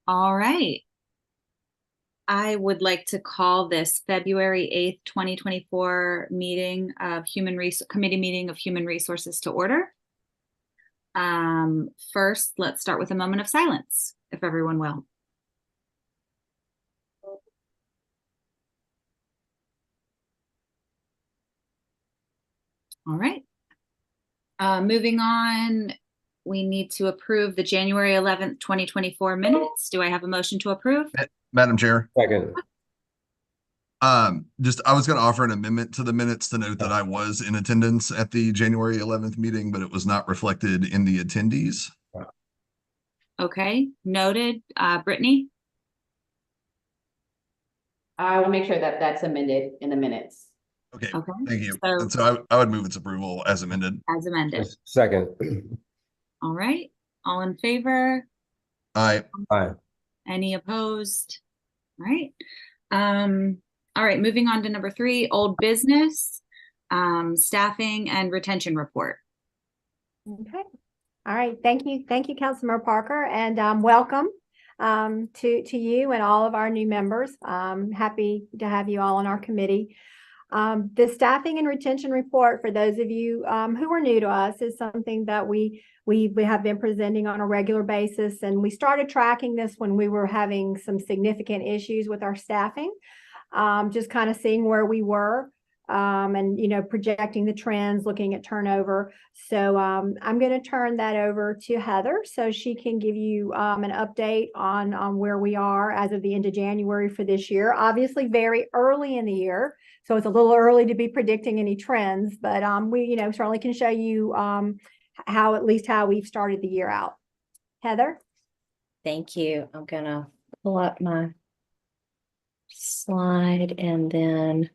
All right. I would like to call this February 8th, 2024 meeting of Committee meeting of Human Resources to order. First, let's start with a moment of silence, if everyone will. All right. Moving on, we need to approve the January 11th, 2024 minutes. Do I have a motion to approve? Madam Chair, Second. I was going to offer an amendment to the minutes to note that I was in attendance at the January 11th meeting, but it was not reflected in the attendees. Okay, noted. Brittany? I will make sure that that's amended in the minutes. Okay, Okay. thank you. So, And so I would move its approval as amended. as amended. Second. All right. All in favor? Aye. Aye. Any opposed? All right. All right, moving on to number 3, old business, staffing and retention report. Okay. All right. Thank you. Thank you, Councilmember Parker, and welcome to you and all of our new members. Happy to have you all on our committee. The staffing and retention report, for those of you who are new to us, is something that we have been presenting on a regular basis, and we started tracking this when we were having some significant issues with our staffing, just kind of seeing where we were. And projecting the trends, looking at turnover. So I'm going to turn that over to Heather so she can give you an update on where we are as of the end of January for this year. Obviously, very early in the year, so it's a little early to be predicting any trends, but we certainly can show you at least how we've started the year out. Heather? Thank you. I'm going to pull up my slide and then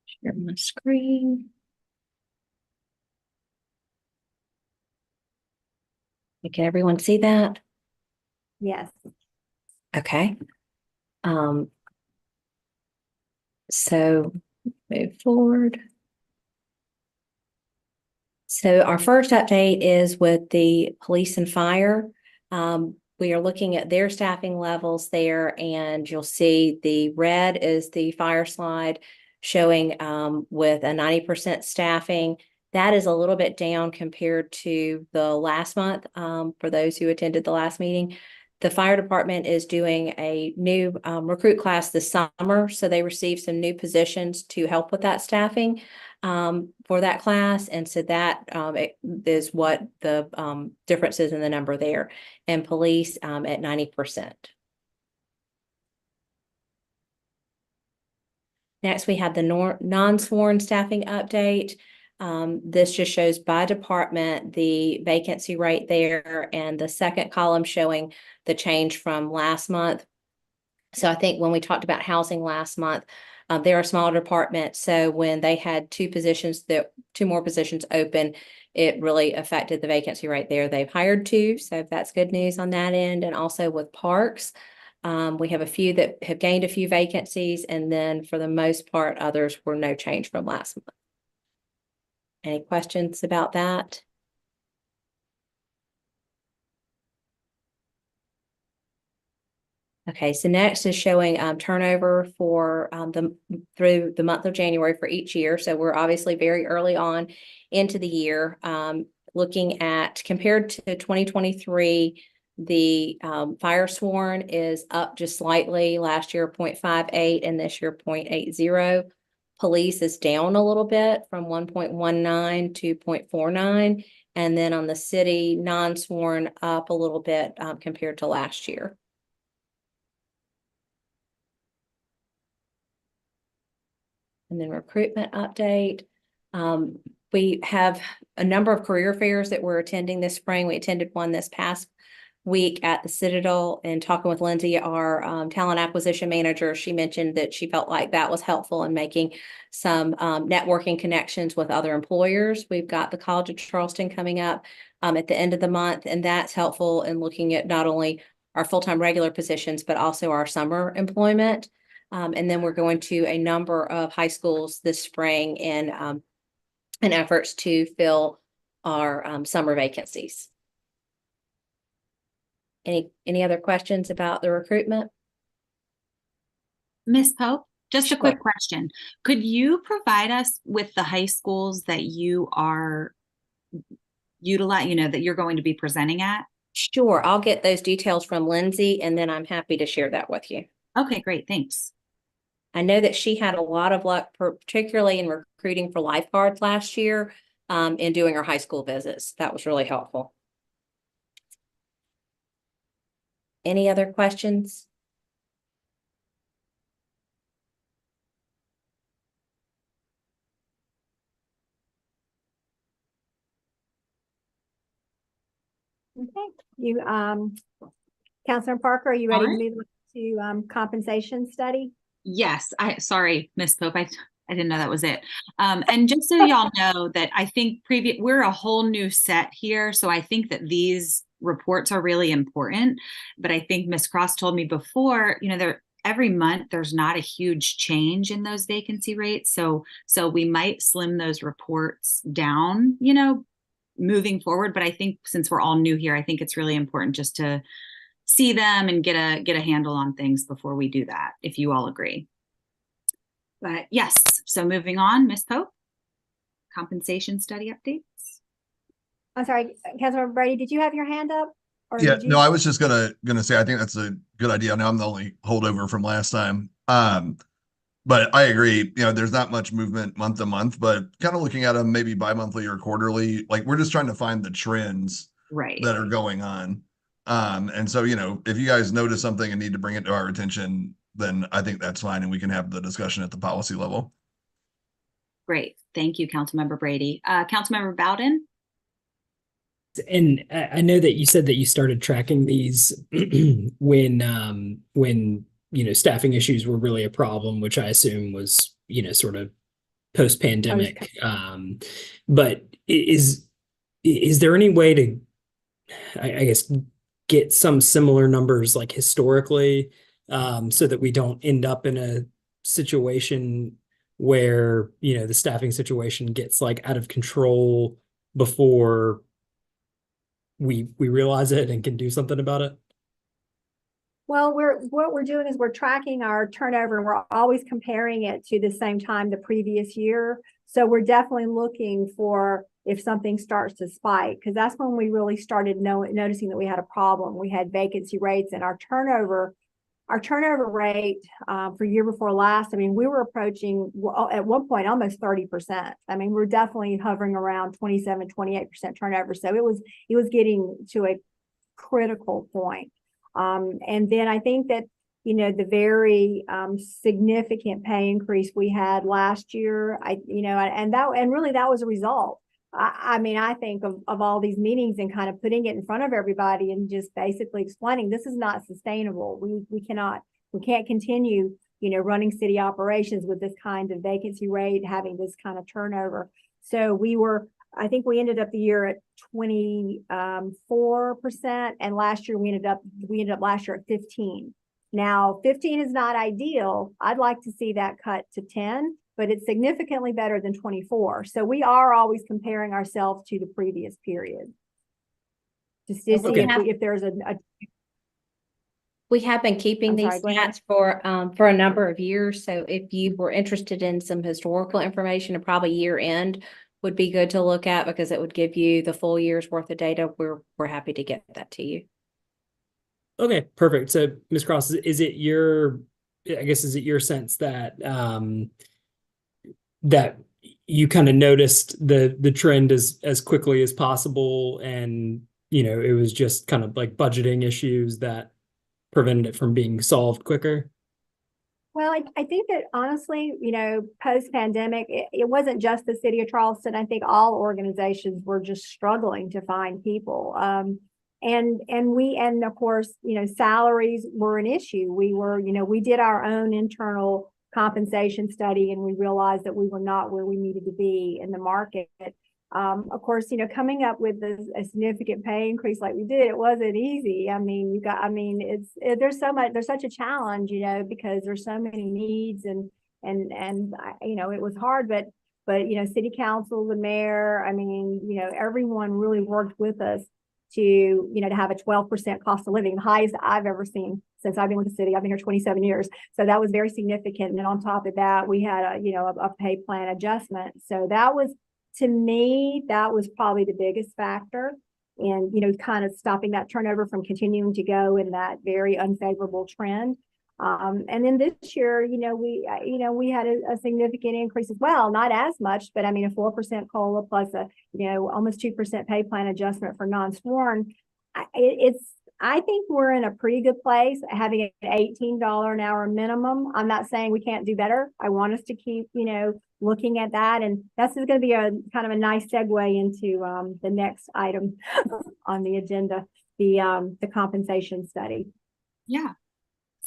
share my screen. Can everyone see that? Yes. Okay. So move forward. So our first update is with the police and fire. We are looking at their staffing levels there, and you'll see the red is the fire slide showing with a 90% staffing. That is a little bit down compared to the last month. For those who attended the last meeting, the fire department is doing a new recruit class this summer. So they received some new positions to help with that staffing for that class. And so that is what the difference is in the number there. And police at 90%. Next, we have the non-sworn staffing update. This just shows by department the vacancy rate there, and the second column showing the change from last month. So I think when we talked about housing last month, they're a smaller department. So when they had two more positions open, it really affected the vacancy rate there. They've hired 2, so that's good news on that end. And also with parks, we have a few that have gained a few vacancies, and then for the most part, others were no change from last month. Any questions about that? Okay, so next is showing turnover for through the month of January for each year. So we're obviously very early on into the year. Looking at compared to 2023, the fire sworn is up just slightly. Last year 0.58 and this year 0.80. Police is down a little bit from 1.19 to 0.49. And then on the city, non-sworn up a little bit compared to last year. And then recruitment update. We have a number of career fairs that we're attending this spring. We attended one this past week at the Citadel, and talking with Lindsay, our talent acquisition manager, she mentioned that she felt like that was helpful in making some networking connections with other employers. We've got the College of Charleston coming up at the end of the month, and that's helpful in looking at not only our full-time regular positions, but also our summer employment. And then we're going to a number of high schools this spring in in efforts to fill our summer vacancies. Any other questions about the recruitment? Ms. Pope, just a Sure. quick question. Could you provide us with the high schools that you are that you're going to be presenting at? Sure, I'll get those details from Lindsay, and then I'm happy to share that with you. Okay, great. Thanks. I know that she had a lot of luck, particularly in recruiting for lifeguards last year, in doing her high school visits. That was really helpful. Any other questions? Okay, you, Councilor Parker, are you ready to Alright. move to compensation study? Yes, sorry, Miss Pope, I didn't know that was it. And just so y'all know that I think we're a whole new set here, so I think that these reports are really important. But I think Miss Cross told me before, every month there's not a huge change in those vacancy rates, so we might slim those reports down, moving forward. But I think since we're all new here, I think it's really important just to see them and get a handle on things before we do that, if you all agree. But yes, so moving on, Ms. Pope, compensation study updates. I'm sorry, Councilor Brady, did you have your hand up? Or Yeah, did you? no, I was just gonna say I think that's a good idea. Now I'm the only holdover from last time. But I agree, there's not much movement month to month, but kind of looking at them maybe bi-monthly or quarterly, like we're just trying to find the trends Right. that are going on. And so, if you guys notice something and need to bring it to our attention, then I think that's fine, and we can have the discussion at the policy level. Great. Thank you, Councilmember Brady. Councilmember Bowden? And I know that you said that you started tracking these when staffing issues were really a problem, which I assume was sort of post-pandemic. But is there any way to, I guess, get some similar numbers like historically, so that we don't end up in a situation where the staffing situation gets like out of control before we realize it and can do something about it? Well, what we're doing is we're tracking our turnover, and we're always comparing it to the same time the previous year. So we're definitely looking for if something starts to spike, because that's when we really started noticing that we had a problem. We had vacancy rates, and our turnover rate for year before last, I mean, we were approaching at one point almost 30%. I mean, we're definitely hovering around 27, 28% turnover. So it was getting to a critical point. And then I think that, the very significant pay increase we had last year, and really that was a result. I mean, I think of all these meetings and kind of putting it in front of everybody and just basically explaining this is not sustainable. We can't continue, running city operations with this kind of vacancy rate, having this kind of turnover. So I think we ended up the year at 24%, and last year we ended up last year at 15. Now, 15 is not ideal. I'd like to see that cut to 10, but it's significantly better than 24. So we are always comparing ourselves to the previous period to see if there's a. We have been keeping these stats for a number of years. So if you were interested in some historical information, and probably year end would be good to look at, because it would give you the full year's worth of data. We're happy to get that to you. Okay, perfect. So Ms. Cross, is it your sense that that you kind of noticed the trend as quickly as possible, and it was just kind of like budgeting issues that prevented it from being solved quicker? Well, I think that honestly, post-pandemic, it wasn't just the city of Charleston. I think all organizations were just struggling to find people. And of course, salaries were an issue. We did our own internal compensation study, and we realized that we were not where we needed to be in the market. Of course, coming up with a significant pay increase like we did, it wasn't easy. I mean, there's such a challenge, because there's so many needs, and it was hard, but but, city council, the mayor, I mean, everyone really worked with us to, to have a 12% cost of living, the highest I've ever seen since I've been with the city. I've been here 27 years. So that was very significant. And then on top of that, we had a pay plan adjustment. So that was, to me, that was probably the biggest factor in, kind of stopping that turnover from continuing to go in that very unfavorable trend. And then this year, we had a significant increase as well, not as much, but I mean, a 4% COLA plus a, almost 2% pay plan adjustment for non-sworn. I think we're in a pretty good place having an $18 an hour minimum. I'm not saying we can't do better. I want us to keep, looking at that. And that's going to be a kind of a nice segue into the next item on the agenda, the compensation study. Yeah.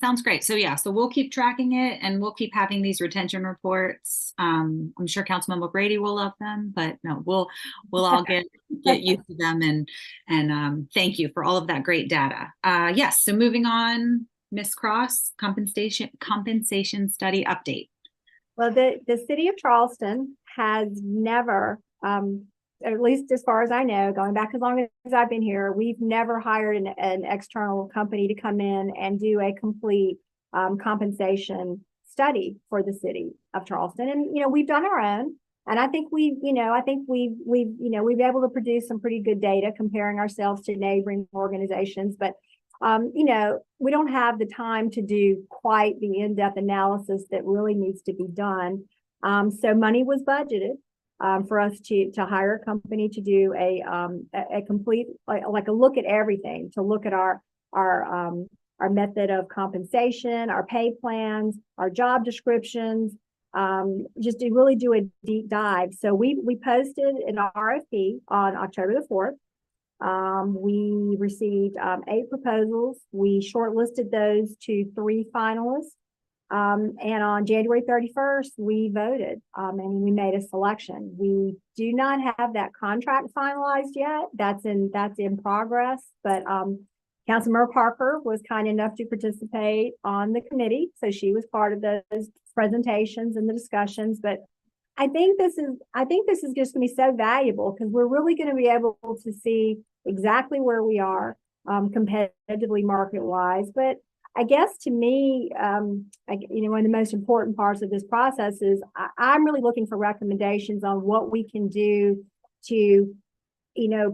Sounds great. So yeah, so we'll keep tracking it and we'll keep having these retention reports. I'm sure Councilmember Grady will love them, but no, we'll all get used to them and thank you for all of that great data. Yes, so moving on, Ms. Cross, compensation study update. Well, the city of Charleston has never, at least as far as I know, going back as long as I've been here, we've never hired an external company to come in and do a complete compensation study for the city of Charleston. And, we've done our own. And I think we've been able to produce some pretty good data comparing ourselves to neighboring organizations. But, we don't have the time to do quite the in-depth analysis that really needs to be done. So money was budgeted for us to hire a company to do a complete, like a look at everything, to look at our method of compensation, our pay plans, our job descriptions, just to really do a deep dive. So we posted an RFP on October the 4th. We received 8 proposals. We shortlisted those to 3 finalists. And on January 31st, we voted and we made a selection. We do not have that contract finalized yet. That's in progress. But Councilmember Parker was kind enough to participate on the committee, so she was part of those presentations and the discussions. But I think this is just going to be so valuable because we're really going to be able to see exactly where we are competitively market-wise. But I guess to me, one of the most important parts of this process is I'm really looking for recommendations on what we can do to,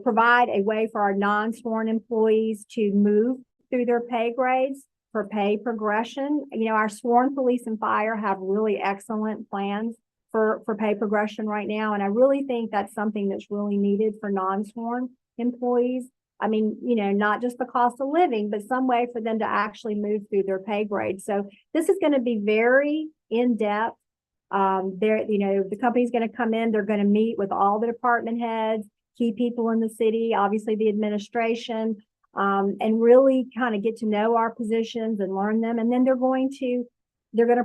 provide a way for our non-sworn employees to move through their pay grades for pay progression. Our sworn police and fire have really excellent plans for pay progression right now. And I really think that's something that's really needed for non-sworn employees. I mean, not just the cost of living, but some way for them to actually move through their pay grade. So this is going to be very in-depth. The company's going to come in, they're going to meet with all the department heads, key people in the city, obviously the administration, and really kind of get to know our positions and learn them. And then they're going to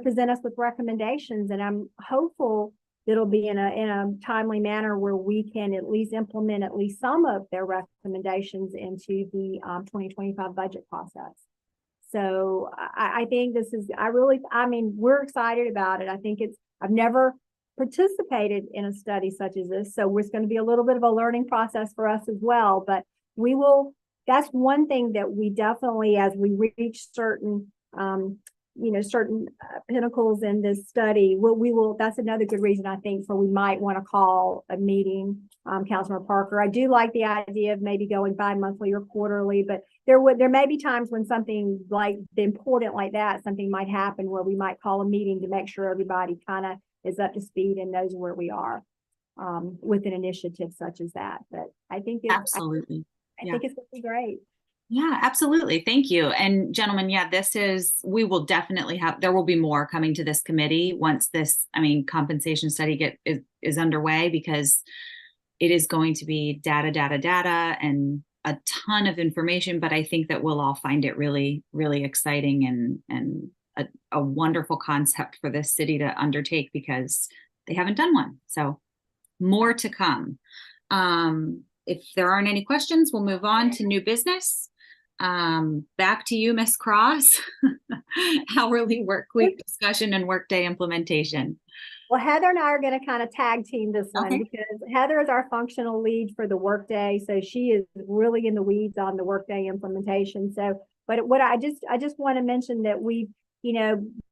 present us with recommendations. And I'm hopeful it'll be in a timely manner where we can at least implement at least some of their recommendations into the 2025 budget process. So I think we're excited about it. I think I've never participated in a study such as this. So it's going to be a little bit of a learning process for us as well, but that's one thing that we definitely, as we reach certain pinnacles in this study, that's another good reason I think we might want to call a meeting, Councilmember Parker. I do like the idea of maybe going bi-monthly or quarterly, but there may be times when something like important like that, something might happen where we might call a meeting to make sure everybody kind of is up to speed and knows where we are with an initiative such as that. But I think absolutely. I think it's going to be great. Yeah, absolutely. Thank you. And gentlemen, we will definitely there will be more coming to this committee once this, compensation study is underway, because it is going to be data and a ton of information, but I think that we'll all find it really, really exciting and a wonderful concept for this city to undertake because they haven't done one. So more to come. If there aren't any questions, we'll move on to new business. Back to you, Ms. Cross. Hourly work week discussion and workday implementation. Well, Heather and I are going to kind of tag team this one Okay. because Heather is our functional lead for the Workday. So she is really in the weeds on the Workday implementation. So, but what I just want to mention that we,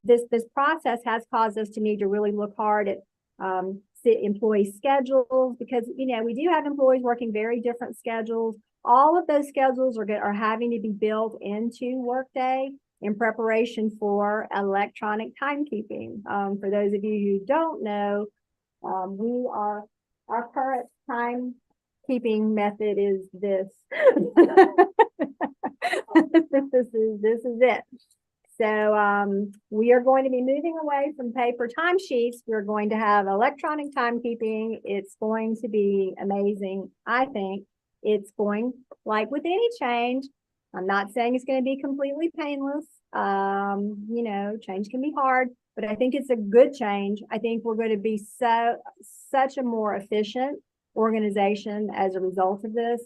this process has caused us to need to really look hard at employee schedules because, we do have employees working very different schedules. All of those schedules are having to be built into Workday in preparation for electronic timekeeping. For those of you who don't know, our current timekeeping method is this. This is it. So we are going to be moving away from paper timesheets. We're going to have electronic timekeeping. It's going to be amazing. I think it's going, like with any change, I'm not saying it's going to be completely painless. Change can be hard, but I think it's a good change. I think we're going to be such a more efficient organization as a result of this.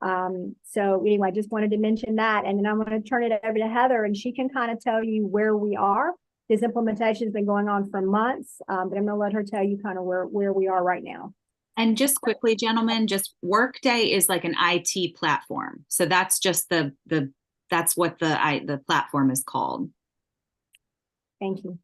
So anyway, I just wanted to mention that. And then I'm going to turn it over to Heather and she can kind of tell you where we are. This implementation has been going on for months, but I'm going to let her tell you kind of where we are right now. And just quickly, gentlemen, just Workday is like an IT platform. So that's just that's what the platform is called. Thank you.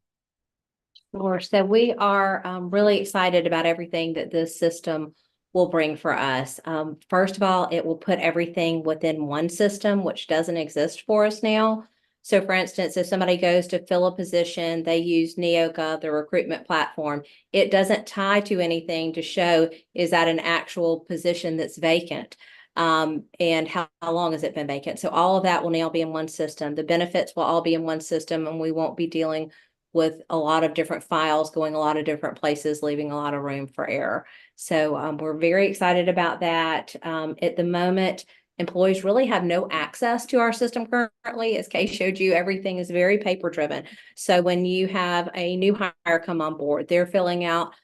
Sure. So we are really excited about everything that this system will bring for us. First of all, it will put everything within one system, which doesn't exist for us now. So for instance, if somebody goes to fill a position, they use NeoGov, the recruitment platform. It doesn't tie to anything to show, is that an actual position that's vacant? And how long has it been vacant? So all of that will now be in one system. The benefits will all be in one system and we won't be dealing with a lot of different files going a lot of different places, leaving a lot of room for error. So we're very excited about that. At the moment, employees really have no access to our system currently. As Kay showed you, everything is very paper driven. So when you have a new hire come on board, they're filling out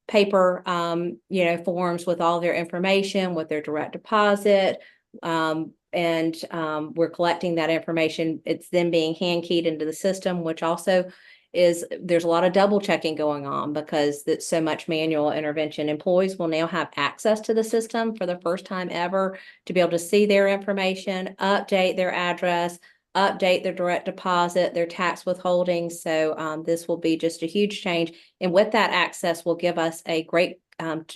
paper, forms with all their information, with their direct deposit, and we're collecting that information. It's then being hand keyed into the system, which also there's a lot of double checking going on because it's so much manual intervention. Employees will now have access to the system for the first time ever to be able to see their information, update their address, update their direct deposit, their tax withholding. So this will be just a huge change. And with that access will give us a great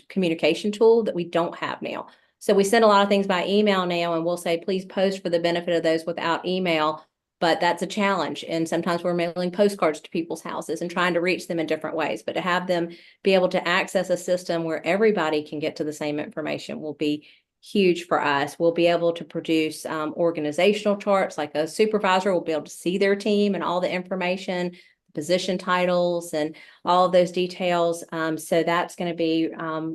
communication tool that we don't have now. So we send a lot of things by email now and we'll say, please post for the benefit of those without email. But that's a challenge. And sometimes we're mailing postcards to people's houses and trying to reach them in different ways. But to have them be able to access a system where everybody can get to the same information will be huge for us. We'll be able to produce organizational charts, like a supervisor will be able to see their team and all the information, position titles and all of those details. So that's going to be,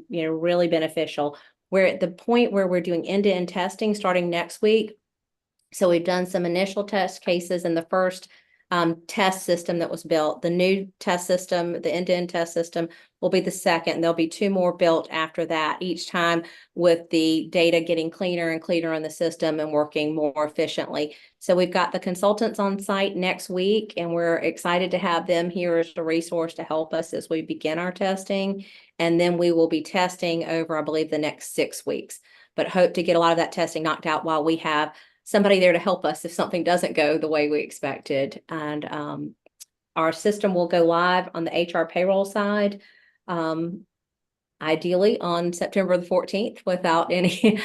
really beneficial. We're at the point where we're doing end-to-end testing starting next week. So we've done some initial test cases in the first test system that was built. The new test system, the end-to-end test system, will be the second. There'll be 2 more built after that, each time with the data getting cleaner and cleaner in the system and working more efficiently. So we've got the consultants on site next week, and we're excited to have them here as a resource to help us as we begin our testing. And then we will be testing over, I believe, the next 6 weeks, but hope to get a lot of that testing knocked out while we have somebody there to help us if something doesn't go the way we expected. And our system will go live on the HR payroll side, ideally on September the 14th without any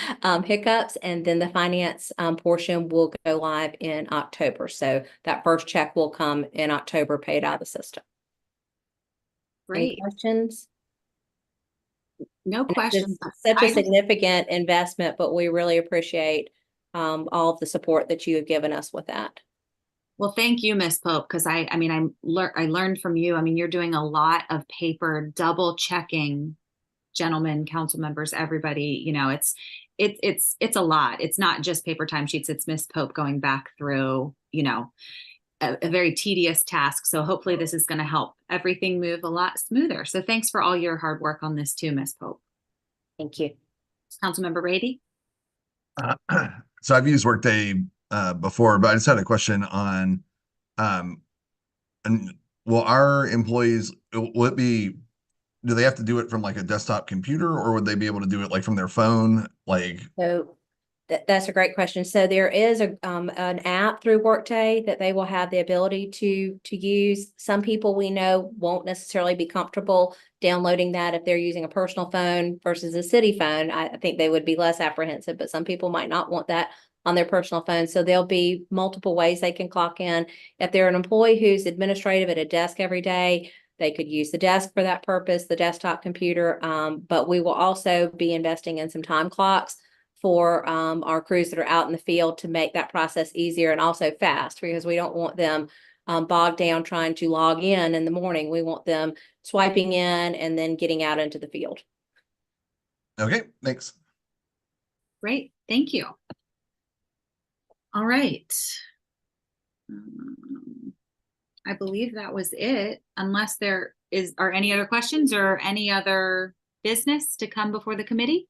hiccups. And then the finance portion will go live in October. So that first check will come in October, paid out of the system. Any Great. questions? No questions. Such a significant investment, but we really appreciate all of the support that you have given us with that. Well, thank you, Ms. Pope, because I learned from you. I mean, you're doing a lot of paper double checking, gentlemen, council members, everybody. It's a lot. It's not just paper timesheets. It's Ms. Pope going back through, a very tedious task. So hopefully this is going to help everything move a lot smoother. So thanks for all your hard work on this too, Ms. Pope. Thank you. Councilmember Brady. So I've used Workday before, but I just had a question on, and will our employees, will it be do they have to do it from like a desktop computer, or would they be able to do it like from their phone? Like, So that's a great question. So there is an app through Workday that they will have the ability to use. Some people we know won't necessarily be comfortable downloading that if they're using a personal phone versus a city phone. I think they would be less apprehensive, but some people might not want that on their personal phone. So there'll be multiple ways they can clock in. If they're an employee who's administrative at a desk every day, they could use the desk for that purpose, the desktop computer. But we will also be investing in some time clocks for our crews that are out in the field to make that process easier and also fast, because we don't want them bogged down trying to log in the morning. We want them swiping in and then getting out into the field. okay, thanks. Great, thank you. All right. I believe that was it, unless there are any other questions or any other business to come before the committee?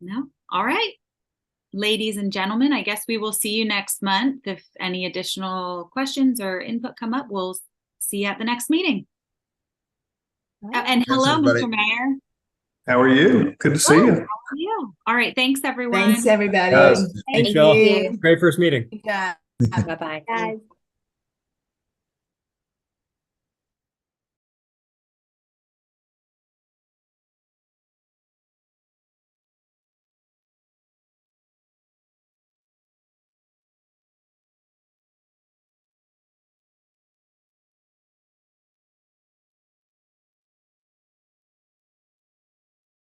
No? All right. Ladies and gentlemen, I guess we will see you next month. If any additional questions or input come up, we'll see you at the next meeting. And hello, everybody. Mr. Mayor. How are you? Good to see you. How are you? All right, thanks everyone. Thanks, everybody. Yes. Thank Thanks, y'all. you. Great first meeting. Good job. Bye-bye. Guys.